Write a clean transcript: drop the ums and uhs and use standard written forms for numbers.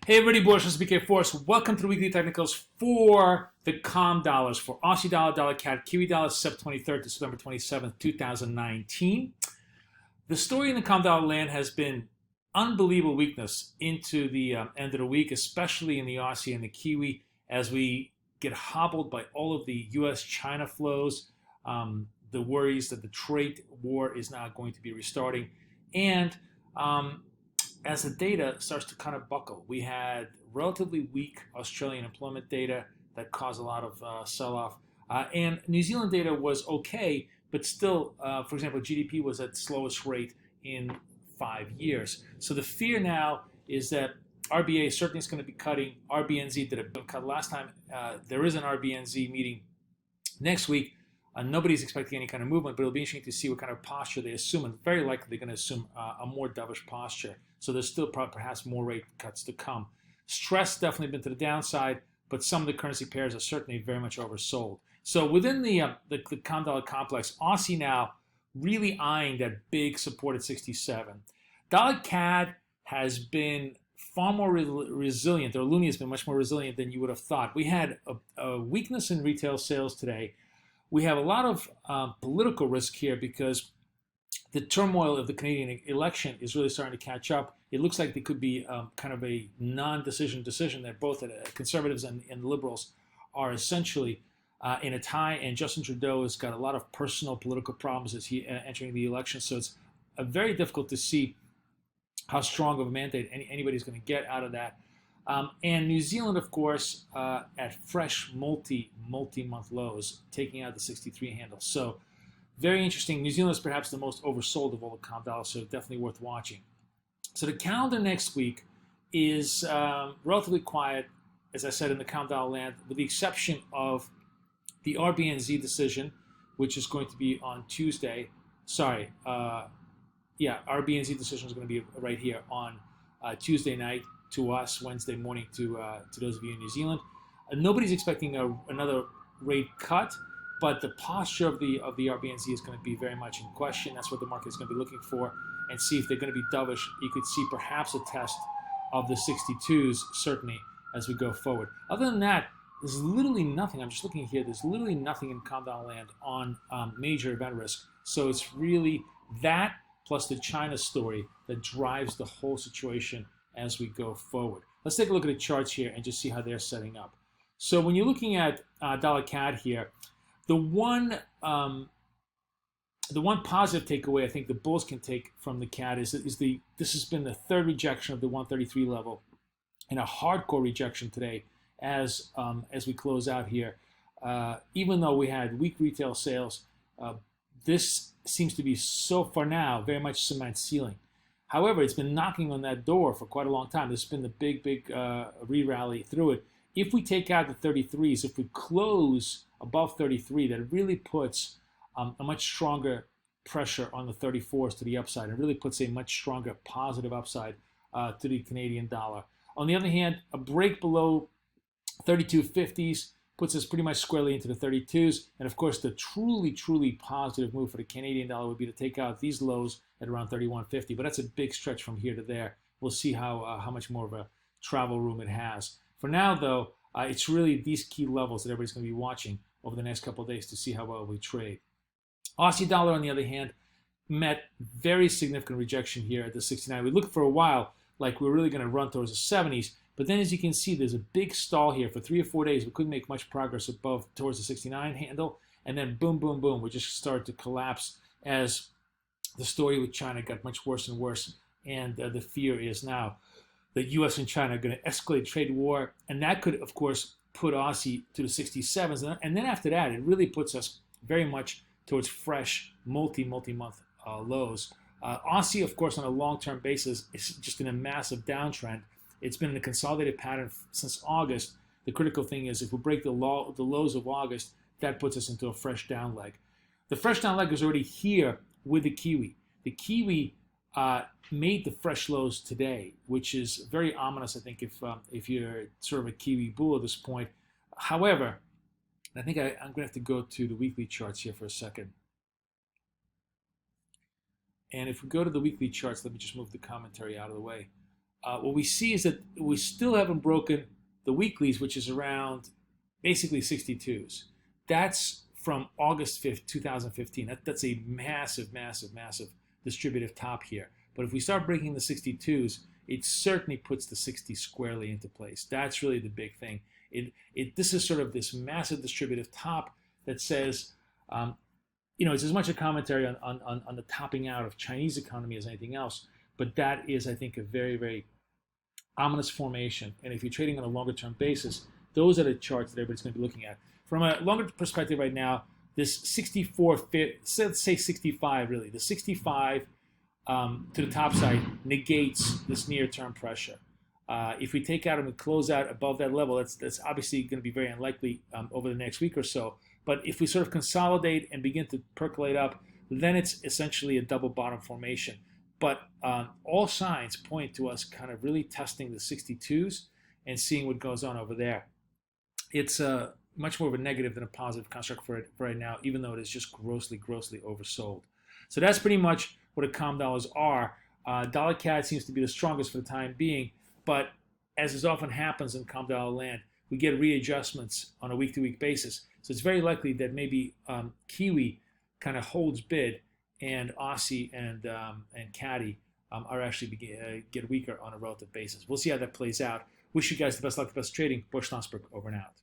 Hey everybody, Boris from BK Force. Welcome to the weekly technicals for the COM dollars for Aussie dollar, dollar CAD, Kiwi dollar, September 23rd to September 27th, 2019. The story in the COM dollar land has been unbelievable weakness into the end of the week, especially in the Aussie and the Kiwi, as we get hobbled by all of the U.S.-China flows, the worries that the trade war is now going to be restarting, and as the data starts to kind of buckle. We had relatively weak Australian employment data that caused a lot of sell-off. And New Zealand data was okay, but still, for example, GDP was at the slowest rate in 5 years. So the fear now is that RBA certainly is going to be cutting. RBNZ did a cut last time. There is an RBNZ meeting next week. Nobody's expecting any kind of movement, but it'll be interesting to see what kind of posture they assume. And very likely they're going to assume a more dovish posture. So there's still perhaps more rate cuts to come. Stress definitely been to the downside, but some of the currency pairs are certainly very much oversold. So within the COM dollar complex, Aussie now really eyeing that big support at 67. Dollar CAD has been far more resilient, or Loonie has been much more resilient than you would have thought. We had a weakness in retail sales today. We have a lot of political risk here because the turmoil of the Canadian election is really starting to catch up. It looks like there could be kind of a non-decision decision that both Conservatives and Liberals are essentially in a tie, and Justin Trudeau has got a lot of personal political problems as he entering the election. So it's very difficult to see how strong of a mandate anybody's going to get out of that. And New Zealand, of course, at fresh multi-month lows, taking out the 63 handle. So very interesting. New Zealand is perhaps the most oversold of all the COM dollars, so definitely worth watching. So the calendar next week is relatively quiet, as I said, in the COM dollar land, with the exception of the RBNZ decision, which is going to be on Tuesday. Sorry, RBNZ decision is going to be right here on Tuesday night to us, Wednesday morning to those of you in New Zealand. Nobody's expecting another rate cut, but the posture of the RBNZ is going to be very much in question. That's what the market is going to be looking for, and see if they're going to be dovish. You could see perhaps a test of the 62s, certainly, as we go forward. Other than that, there's literally nothing. I'm just looking here. There's literally nothing in COM dollar land on major event risk. So it's really that plus the China story that drives the whole situation as we go forward. Let's take a look at the charts here and just see how they're setting up. So when you're looking at dollar CAD here, the one positive takeaway I think the bulls can take from the CAD is this has been the third rejection of the 133 level, and a hardcore rejection today as we close out here. Even though we had weak retail sales, this seems to be so far now very much cement ceiling. However, it's been knocking on that door for quite a long time. This has been the big re-rally through it. If we take out the 33s, if we close above 33, that really puts a much stronger pressure on the 34s to the upside. It really puts a much stronger positive upside to the Canadian dollar. On the other hand, a break below 32.50s puts us pretty much squarely into the 32s. And of course, the truly positive move for the Canadian dollar would be to take out these lows at around 31.50. But that's a big stretch from here to there. We'll see how much more of a travel room it has. For now, though, it's really these key levels that everybody's going to be watching over the next couple of days to see how well we trade. Aussie dollar, on the other hand, met very significant rejection here at the 69. We looked for a while like we're really going to run towards the 70s. But then, as you can see, there's a big stall here for 3 or 4 days. We couldn't make much progress above towards the 69 handle, and then boom, we just started to collapse as the story with China got much worse and worse. And the fear is now that U.S. and China are going to escalate trade war, and that could, of course, put Aussie to the 67s. And then after that, it really puts us very much towards fresh multi-month lows. Aussie, of course, on a long-term basis, is just in a massive downtrend. It's been in a consolidated pattern since August. The critical thing is if we break the lows of August, that puts us into a fresh down leg. The fresh down leg is already here with the Kiwi. The Kiwi made the fresh lows today, which is very ominous, I think, if you're sort of a Kiwi bull at this point. However, I think I'm going to have to go to the weekly charts here for a second. And if we go to the weekly charts, let me just move the commentary out of the way. what we see is that we still haven't broken the weeklies, which is around basically 62s. That's from August 5th, 2015. That's a massive, massive, massive distributive top here. But if we start breaking the 62s, it certainly puts the 60 squarely into place. That's really the big thing. This is sort of this massive distributive top that says, it's as much a commentary on the topping out of Chinese economy as anything else. But that is, I think, a very, very ominous formation. And if you're trading on a longer term basis, those are the charts that everybody's going to be looking at. From a longer perspective right now, this 64, let's say 65 really, the 65 to the top side negates this near-term pressure. If we take out and we close out above that level, that's obviously going to be very unlikely over the next week or so. But if we sort of consolidate and begin to percolate up, then it's essentially a double bottom formation. But all signs point to us kind of really testing the 62s and seeing what goes on over there. It's much more of a negative than a positive construct for right now, even though it is just grossly, grossly oversold. So that's pretty much what COM dollars are. Dollar CAD seems to be the strongest for the time being, but as is often happens in COM dollar land, we get readjustments on a week-to-week basis. So it's very likely that maybe Kiwi kind of holds bid, and Aussie and CAD are actually get weaker on a relative basis. We'll see how that plays out. Wish you guys the best luck, the best trading. Boris, over and out.